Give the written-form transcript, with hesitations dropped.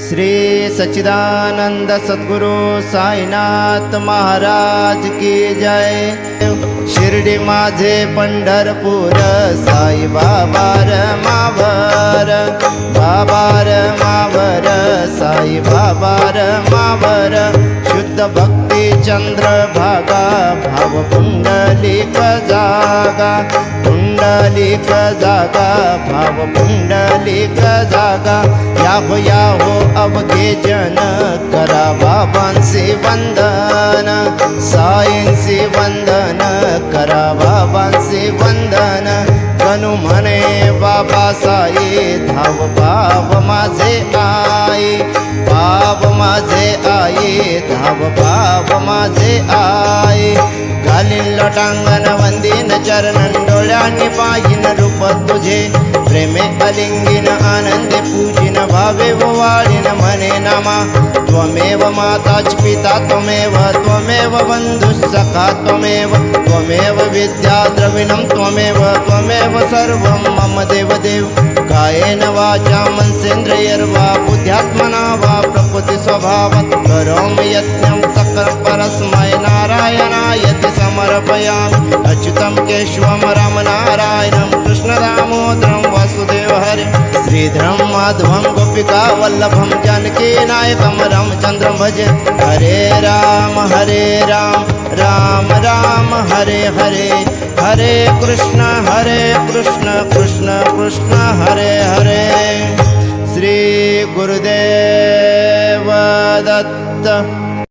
श्री सच्चिदानंद सद्गुरु साईनाथ महाराज की जय। शिर्डी माझे पंढरपूर साई बाबा मावर, बाबा मावर, साई बाबा मावर। शुद्ध भक्ती चंद्र भागा, भाव पुंडलिक जागा, पुंडलिक जागा, भाव पुंडलिक जागा। याहो याहो अवघे जन, करा बाबांचे वंदन, साईंचे वंदन, करा बाबांचे वंदन। कनु म्हणे बाबा साई, धाव भाव माझे आई, भाव माझे आई, धाव भाव माझे आई। घालीन लोटांगण वंदीन चरणन, डोळ्यांनी पाहिन रूप तुझे। प्रेमे अलिंगिन आनंदे पूजिन, भावे वाळीन म्हणे नामा। त्वमेव माताच पिता त्वमेव, त्वमेव बंधुः सखा त्वमेव, त्वमेव विद्या द्रविणं त्वमेव, त्वमेव सर्वं मम देवदेव। कायेन वाचा मनसेन्द्रियर्वा, बुद्ध्यात्मना वा प्रकृति स्वभावात्। करोमि यज्ञं सकलं परस्मै नारायणायति समर्पयामि। अच्युतं केशवं रामनारायणं, कृष्णदामोदरं वासुदेव हरे। श्रीधरं माधवं गोपिका वल्लभं, जानकी नायकं रामचन्द्रं भजे। हरे राम राम राम हरे हरे, हरे कृष्ण कृष्ण कृष्ण हरे हरे। श्री गुरुदेव दत्त।